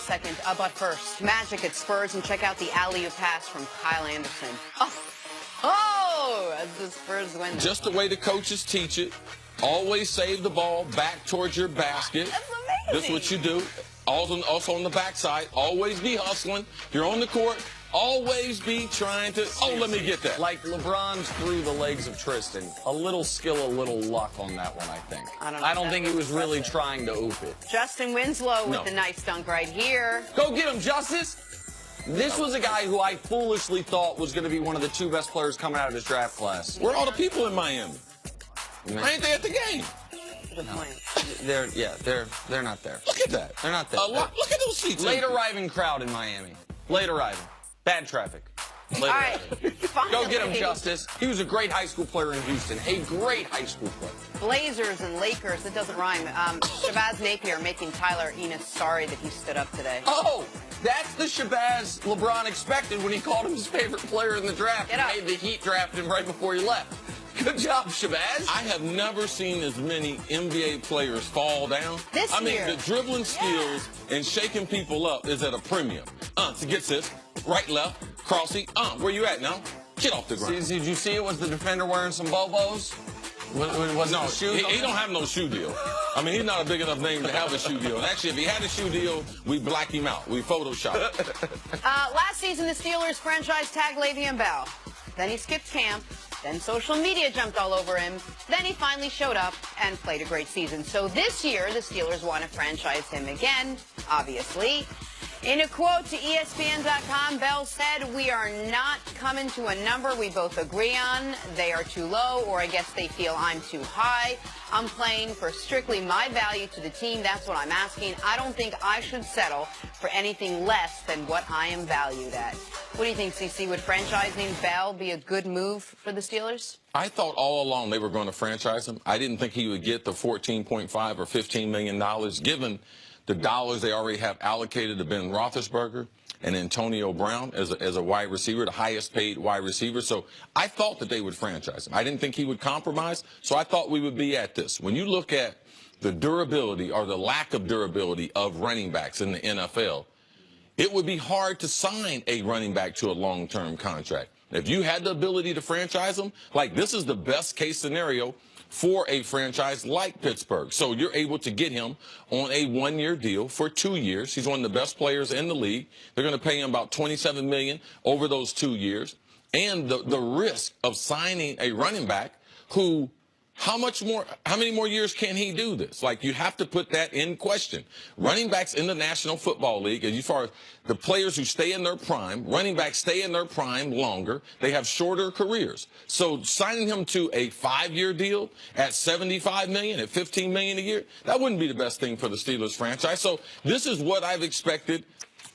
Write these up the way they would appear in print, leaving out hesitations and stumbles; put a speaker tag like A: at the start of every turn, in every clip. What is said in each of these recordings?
A: second. But first, Magic at Spurs, and check out the alley-oop pass from Kyle Anderson. Oh, as the Spurs win.
B: Just the way the coaches teach it. Always save the ball back towards your basket.
A: That's amazing.
B: That's what you do. Also on the backside. Always be hustling. You're on the court. Always be trying to, let me get that.
C: Like LeBron's through the legs of Tristan. A little skill, a little luck on that one, I think. I don't think he was really trying to oop it.
A: Justin Winslow with the nice dunk right here.
C: Go get him, Justice. This was a guy who I foolishly thought was going to be one of the 2 best players coming out of his draft class.
B: Where are all the people in Miami? Why ain't they at the game?
A: Good point.
C: They're not there.
B: Look at that.
C: They're not there.
B: Look at those seats.
C: Late arriving crowd in Miami. Late arriving. Bad traffic.
A: All right.
C: Go get him, Justice. He was a great high school player in Houston. A great high school player.
A: Blazers and Lakers. It doesn't rhyme. Shabazz Napier making Tyler Enos sorry that he stood up today.
C: Oh, that's the Shabazz LeBron expected when he called him his favorite player in the draft. And made the Heat draft him right before he left. Good job, Shabazz.
B: I have never seen as many NBA players fall down.
A: This year.
B: The dribbling skills and shaking people up is at a premium. So get this. Right, left, crossy. Where you at now? Get off the ground.
C: Did you see it? Was the defender wearing some Bobos?
B: No, he don't have no shoe deal. I mean, he's not a big enough name to have a shoe deal. And actually, if he had a shoe deal, we black him out. We Photoshop it.
A: Last season, the Steelers franchise tagged Le'Veon Bell. Then he skipped camp. Then social media jumped all over him. Then he finally showed up and played a great season. So this year, the Steelers want to franchise him again, obviously. In a quote to ESPN.com, Bell said, "We are not coming to a number we both agree on. They are too low, or I guess they feel I'm too high. I'm playing for strictly my value to the team. That's what I'm asking. I don't think I should settle for anything less than what I am valued at." What do you think, CC? Would franchising Bell be a good move for the Steelers?
B: I thought all along they were going to franchise him. I didn't think he would get the $14.5 or $15 million, given the dollars they already have allocated to Ben Roethlisberger and Antonio Brown as a wide receiver, the highest paid wide receiver. So I thought that they would franchise him. I didn't think he would compromise, so I thought we would be at this. When you look at the durability or the lack of durability of running backs in the NFL, it would be hard to sign a running back to a long-term contract. If you had the ability to franchise him, like this is the best case scenario for a franchise like Pittsburgh. So you're able to get him on a 1-year deal for 2 years. He's one of the best players in the league. They're going to pay him about $27 million over those 2 years. And the risk of signing a running back who, how many more years can he do this? Like, you have to put that in question. Running backs in the National Football League, as far as the players who stay in their prime, running backs stay in their prime longer. They have shorter careers. So signing him to a 5-year deal at $75 million, at $15 million a year, that wouldn't be the best thing for the Steelers franchise. So this is what I've expected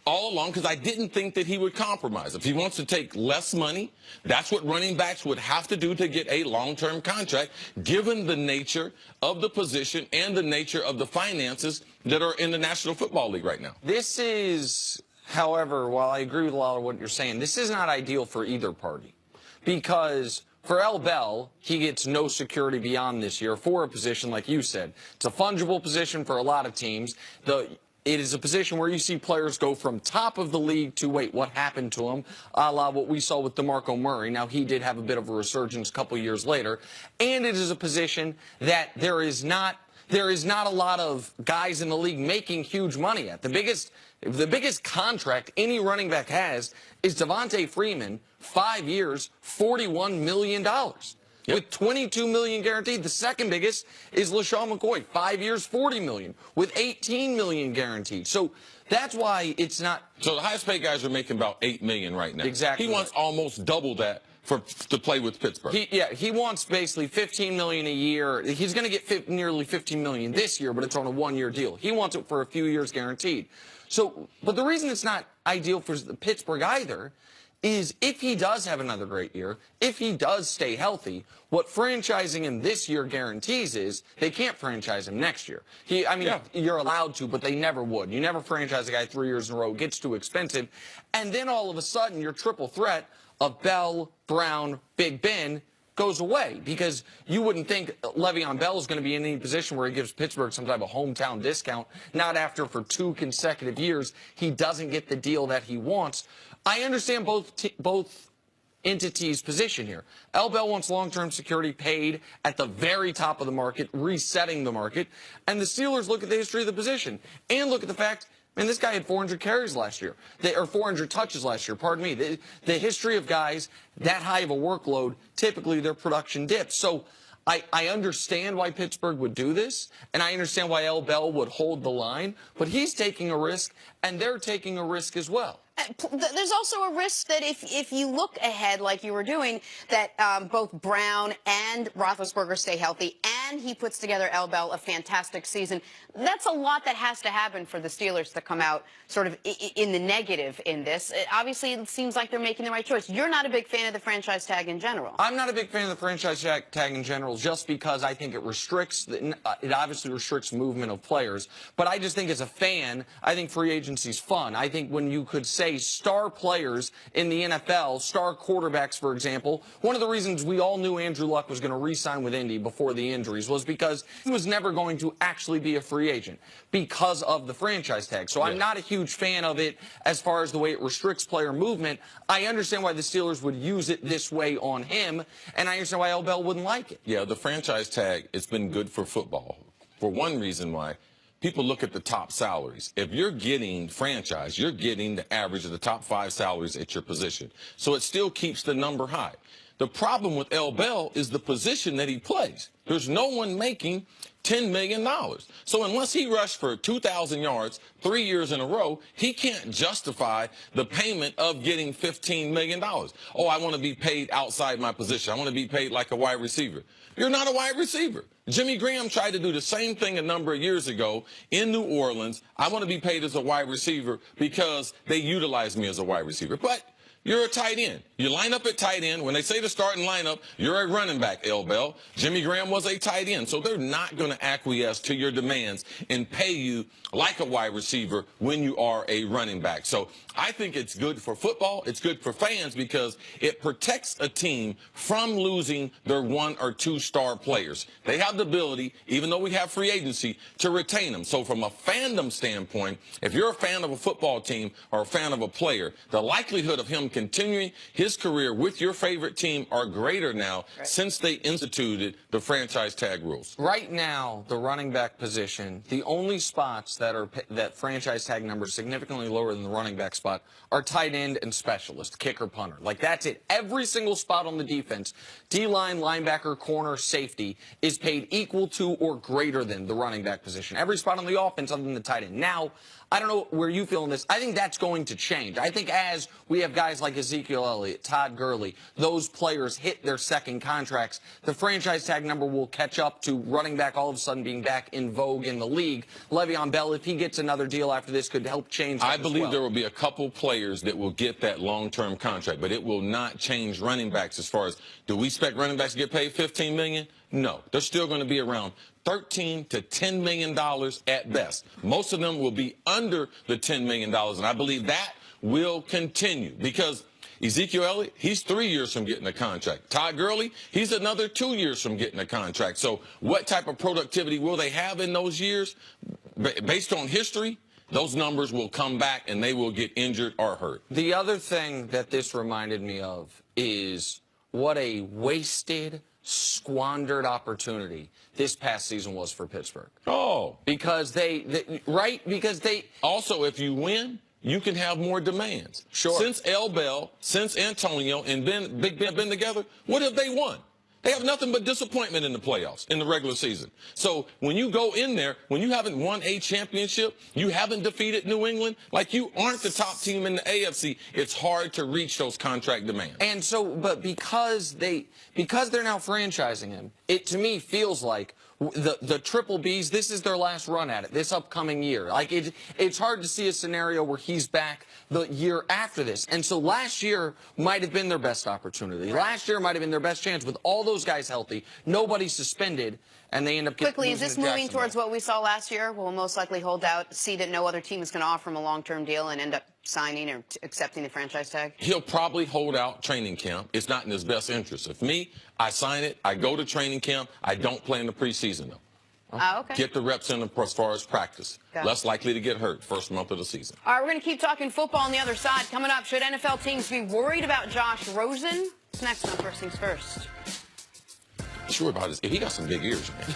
B: all along, because I didn't think that he would compromise. If he wants to take less money, that's what running backs would have to do to get a long-term contract, given the nature of the position and the nature of the finances that are in the National Football League right now.
C: This is, however, while I agree with a lot of what you're saying, this is not ideal for either party. Because for L. Bell, he gets no security beyond this year for a position, like you said. It's a fungible position for a lot of teams. It is a position where you see players go from top of the league to, wait, what happened to him, a la what we saw with DeMarco Murray. Now, he did have a bit of a resurgence a couple years later. And it is a position that there is not a lot of guys in the league making huge money at. The biggest contract any running back has is Devontae Freeman, 5 years, $41 million. With $22 million guaranteed. The second biggest is LaShawn McCoy, 5 years, $40 million, with $18 million guaranteed. So that's why it's not.
B: So the highest paid guys are making about $8 million right now.
C: Exactly.
B: He wants almost double that to play with Pittsburgh.
C: He wants basically $15 million a year. He's going to get nearly $15 million this year, but it's on a 1-year deal. He wants it for a few years guaranteed. So, but the reason it's not ideal for Pittsburgh either is if he does have another great year, if he does stay healthy, what franchising him this year guarantees is they can't franchise him next year. You're allowed to, but they never would. You never franchise a guy 3 years in a row. It gets too expensive. And then all of a sudden, your triple threat of Bell, Brown, Big Ben goes away, because you wouldn't think Le'Veon Bell is going to be in any position where he gives Pittsburgh some type of hometown discount, not after for 2 consecutive years he doesn't get the deal that he wants. I understand both entities' position here. L. Bell wants long-term security paid at the very top of the market, resetting the market, and the Steelers look at the history of the position and look at the fact, man, this guy had 400 carries last year, or 400 touches last year, pardon me. The history of guys that high of a workload, typically their production dips. So I understand why Pittsburgh would do this, and I understand why L. Bell would hold the line, but he's taking a risk, and they're taking a risk as well.
A: There's also a risk that if you look ahead like you were doing, that both Brown and Roethlisberger stay healthy, and he puts together L. Bell a fantastic season. That's a lot that has to happen for the Steelers to come out sort of in the negative in this. Obviously, it seems like they're making the right choice. You're not a big fan of the franchise tag in general.
C: I'm not a big fan of the franchise tag in general, just because I think it restricts, it obviously restricts movement of players. But I just think as a fan, I think free agency's fun. I think when you could say star players in the NFL, star quarterbacks, for example, one of the reasons we all knew Andrew Luck was going to re-sign with Indy before the injuries was because he was never going to actually be a free agent because of the franchise tag. So I'm not a huge fan of it as far as the way it restricts player movement. I understand why the Steelers would use it this way on him, and I understand why L. Bell wouldn't like it.
B: Yeah, the franchise tag, it's been good for football. For one reason why, people look at the top salaries. If you're getting franchise, you're getting the average of the top 5 salaries at your position. So it still keeps the number high. The problem with L. Bell is the position that he plays. There's no one making $10 million. So unless he rushed for 2,000 yards 3 years in a row, he can't justify the payment of getting $15 million. Oh, I want to be paid outside my position. I want to be paid like a wide receiver. You're not a wide receiver. Jimmy Graham tried to do the same thing a number of years ago in New Orleans. I want to be paid as a wide receiver because they utilize me as a wide receiver. But you're a tight end. You line up at tight end. When they say the starting lineup, you're a running back, L. Bell. Jimmy Graham was a tight end. So they're not going to acquiesce to your demands and pay you like a wide receiver when you are a running back. So I think it's good for football. It's good for fans because it protects a team from losing their 1 or 2 star players. They have the ability, even though we have free agency, to retain them. So from a fandom standpoint, if you're a fan of a football team or a fan of a player, the likelihood of him continuing his career with your favorite team are greater now since they instituted the franchise tag rules.
C: Right now, the running back position, the only spots that franchise tag numbers significantly lower than the running back spot are tight end and specialist, kicker, punter. Like, that's it. Every single spot on the defense, D-line, linebacker, corner, safety, is paid equal to or greater than the running back position. Every spot on the offense other than the tight end. Now, I don't know where you feel in this. I think that's going to change. I think as we have guys like Ezekiel Elliott, Todd Gurley, those players hit their second contracts, the franchise tag number will catch up to running back all of a sudden being back in vogue in the league. Le'Veon Bell, if he gets another deal after this, could help change that.
B: I believe there will be a couple players that will get that long-term contract, but it will not change running backs as far as, do we expect running backs to get paid $15 million? No. They're still going to be around $13 to $10 million at best. Most of them will be under the $10 million, and I believe that will continue because Ezekiel Elliott, he's 3 years from getting a contract. Todd Gurley, he's another 2 years from getting a contract. So what type of productivity will they have in those years? Based on history, those numbers will come back and they will get injured or hurt.
C: The other thing that this reminded me of is what a wasted, squandered opportunity this past season was for Pittsburgh.
B: Oh.
C: Because because they...
B: Also, if you win, you can have more demands.
C: Sure.
B: Since L. Bell, since Antonio, and Big Ben been together, what have they won? They have nothing but disappointment in the playoffs, in the regular season. So when you go in there, when you haven't won a championship, you haven't defeated New England, like you aren't the top team in the AFC, it's hard to reach those contract demands.
C: And so, but because they're now franchising him, it to me feels like the Triple Bs, this is their last run at it, this upcoming year. Like, it's hard to see a scenario where he's back the year after this. And so last year might have been their best opportunity. Last year might have been their best chance with all those guys healthy, nobody suspended. and they end up
A: Quickly, is
C: losing
A: this
C: to
A: moving
C: Jacksonville.
A: towards what we saw last year? We'll most likely hold out, see that no other team is going to offer him a long-term deal and end up signing or accepting the franchise tag?
B: He'll probably hold out training camp. It's not in his best interest. If me, I sign it, I go to training camp, I don't play in the preseason, though.
A: Okay.
B: Get the reps in as far as practice.
A: Got it.
B: Less likely to get hurt first month of the season.
A: All right, we're going to keep talking football on the other side. Coming up, should NFL teams be worried about Josh Rosen? It's next on First Things First.
B: Sure about this. He got some big ears, man.